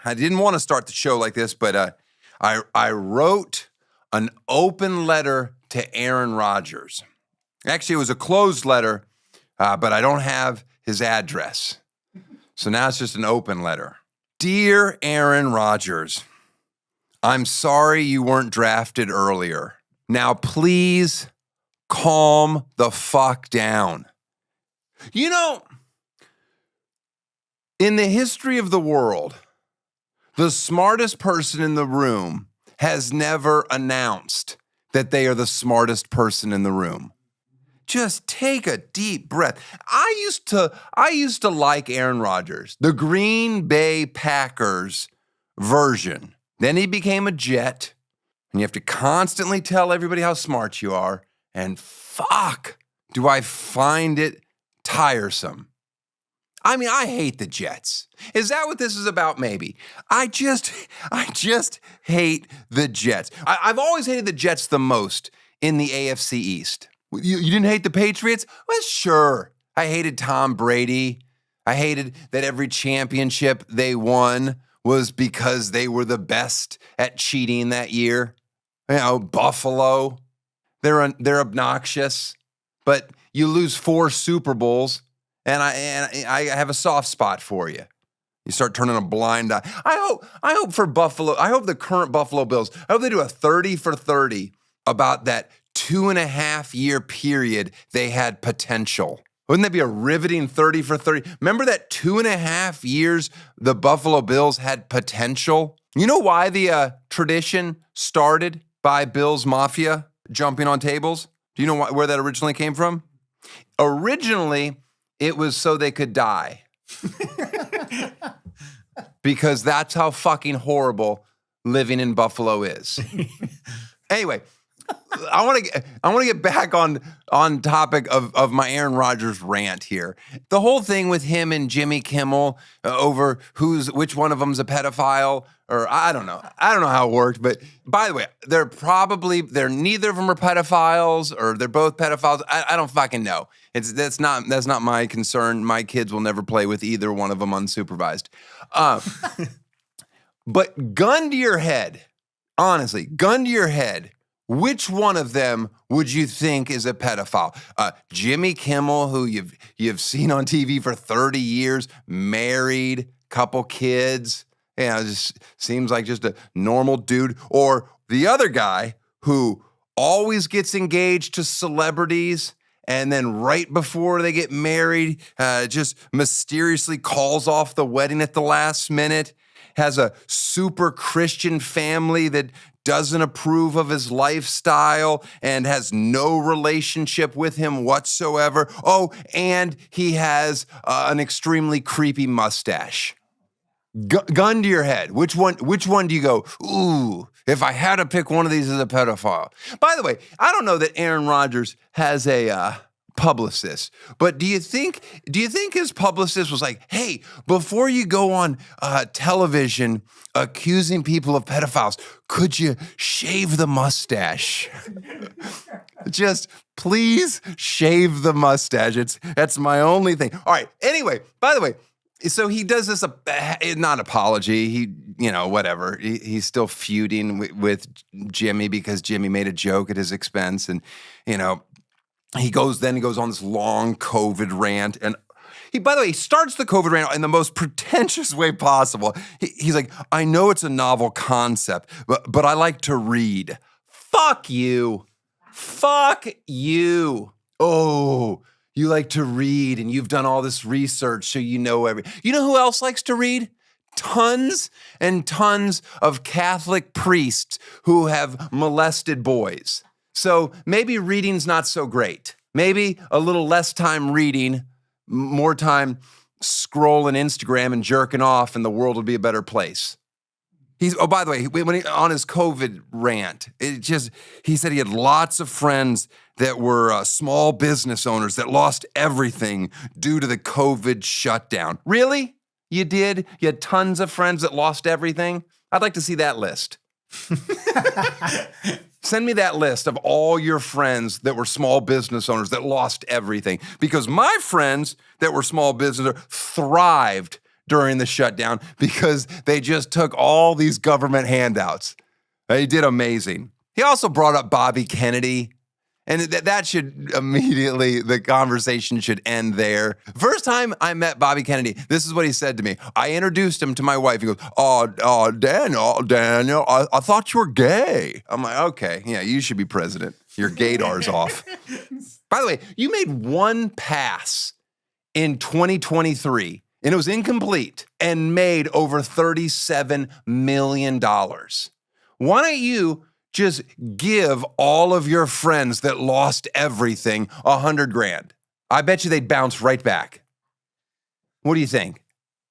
I didn't want to start the show like this, but I wrote an open letter to Aaron Rodgers. Actually, it was a closed letter, but I don't have his address. So now it's just an open letter. Dear Aaron Rodgers, I'm sorry you weren't drafted earlier. Now, please calm the fuck down. You know, in the history of the world, the smartest person in the room has never announced that they are the smartest person in the room. Just take a deep breath. I used to like Aaron Rodgers, the Green Bay Packers version. Then he became a Jet, and you have to constantly tell everybody how smart you are. And fuck, do I find it tiresome. I mean, I hate the Jets. Is that what this is about? Maybe. I just hate the Jets. I've always hated the Jets the most in the AFC East. You didn't hate the Patriots? Well, sure. I hated Tom Brady. I hated that every championship they won was because they were the best at cheating that year. You know, Buffalo, they're obnoxious, but you lose 4 Super Bowls, and I have a soft spot for you. You start turning a blind eye. I hope for Buffalo. I hope the current Buffalo Bills, I hope they do a 30 for 30 about that 2.5-year period they had potential. Wouldn't that be a riveting 30 for 30? Remember that 2.5 years the Buffalo Bills had potential? You know why the tradition started by Bills Mafia jumping on tables? Do you know where that originally came from? Originally, it was so they could die. Because that's how fucking horrible living in Buffalo is. Anyway, I want to get back on topic of my Aaron Rodgers rant here. The whole thing with him and Jimmy Kimmel over which one of them's a pedophile, or I don't know how it worked. But by the way, they're neither of them are pedophiles, or they're both pedophiles. I don't fucking know. That's not my concern. My kids will never play with either one of them unsupervised. But gun to your head, honestly, gun to your head. Which one of them would you think is a pedophile? Jimmy Kimmel, who you've seen on TV for 30 years, married, couple kids, just seems like just a normal dude. Or the other guy who always gets engaged to celebrities and then right before they get married, just mysteriously calls off the wedding at the last minute, has a super Christian family that doesn't approve of his lifestyle and has no relationship with him whatsoever. Oh, and he has an extremely creepy mustache. Gun to your head. Which one do you go, ooh, if I had to pick one of these as a pedophile? By the way, I don't know that Aaron Rodgers has a publicist, but do you think his publicist was like, hey, before you go on television accusing people of pedophiles, could you shave the mustache? Just please shave the mustache. That's my only thing. All right. Anyway, by the way, so he does this, not apology. He, whatever. He's still feuding with Jimmy because Jimmy made a joke at his expense. And, he goes on this long COVID rant. And by the way, he starts the COVID rant in the most pretentious way possible. He's like, I know it's a novel concept, but I like to read. Fuck you. Fuck you. Oh, you like to read and you've done all this research, so you know You know who else likes to read? Tons and tons of Catholic priests who have molested boys. So maybe reading's not so great. Maybe a little less time reading, more time scrolling Instagram and jerking off, and the world will be a better place. By the way, when on his COVID rant, he said he had lots of friends that were small business owners that lost everything due to the COVID shutdown. Really? You did? You had tons of friends that lost everything? I'd like to see that list. Send me that list of all your friends that were small business owners that lost everything. Because my friends that were small business owners thrived during the shutdown because they just took all these government handouts. He did amazing. He also brought up Bobby Kennedy. And that should immediately, the conversation should end there. First time I met Bobby Kennedy, this is what he said to me. I introduced him to my wife. He goes, Daniel, I thought you were gay. I'm like, okay, yeah, you should be president. Your gaydar's off. By the way, you made one pass in 2023, and it was incomplete, and made over $37 million. Why don't you just give all of your friends that lost everything $100,000? I bet you they'd bounce right back. What do you think?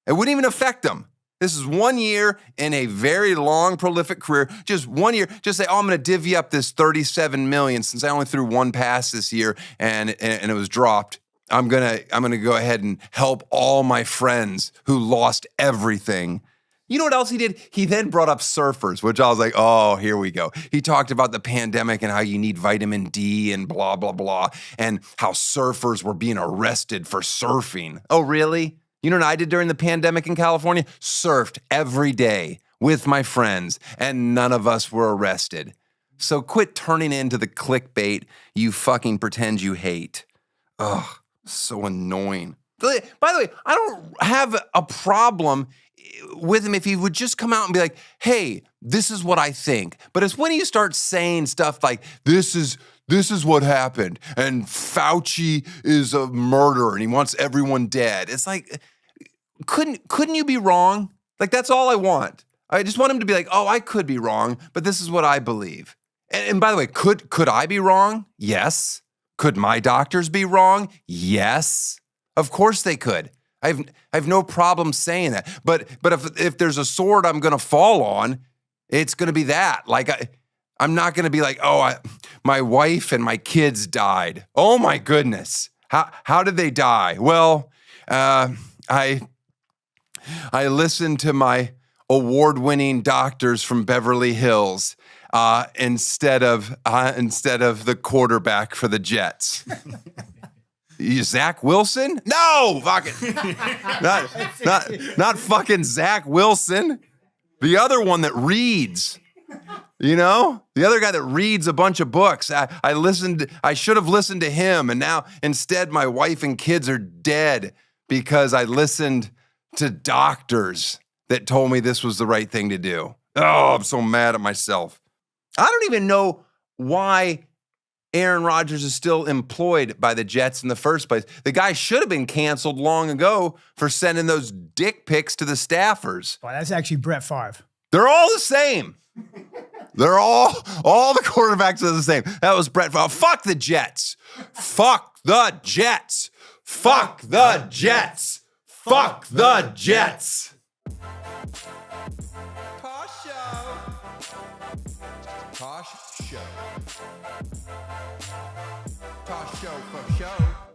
It wouldn't even affect them. This is 1 year in a very long, prolific career. Just 1 year. Just say, I'm going to divvy up this $37 million since I only threw one pass this year and it was dropped. I'm gonna go ahead and help all my friends who lost everything. You know what else he did? He then brought up surfers, which I was like, oh, here we go. He talked about the pandemic and how you need vitamin D and blah, blah, blah, and how surfers were being arrested for surfing. Oh, really? You know what I did during the pandemic in California? Surfed every day with my friends, and none of us were arrested. So quit turning into the clickbait you fucking pretend you hate. Ugh, so annoying. By the way, I don't have a problem with him if he would just come out and be like, hey, this is what I think. But it's when you start saying stuff like, this is what happened, and Fauci is a murderer and he wants everyone dead. It's like, couldn't you be wrong? Like, that's all I want. I just want him to be like, oh, I could be wrong, but this is what I believe. And by the way, could I be wrong? Yes. Could my doctors be wrong? Yes. Of course they could. I have no problem saying that. But if there's a sword I'm going to fall on, it's going to be that. Like, I'm not going to be like, oh, my wife and my kids died. Oh my goodness. How did they die? Well, I listened to my award-winning doctors from Beverly Hills instead of the quarterback for the Jets. Zach Wilson? No, fucking not fucking Zach Wilson. The other one that reads, you know, the other guy that reads a bunch of books. I should have listened to him, and now instead my wife and kids are dead because I listened to doctors that told me this was the right thing to do. Oh, I'm so mad at myself. I don't even know why Aaron Rodgers is still employed by the Jets in the first place. The guy should have been canceled long ago for sending those dick pics to the staffers. Well, that's actually Brett Favre. They're all the same. They're all the quarterbacks are the same. That was Brett Favre. Fuck the Jets. Fuck the Jets. Fuck the Jets. Fuck the Jets. Tosh Show. Tosh Show. Tosh Show for show.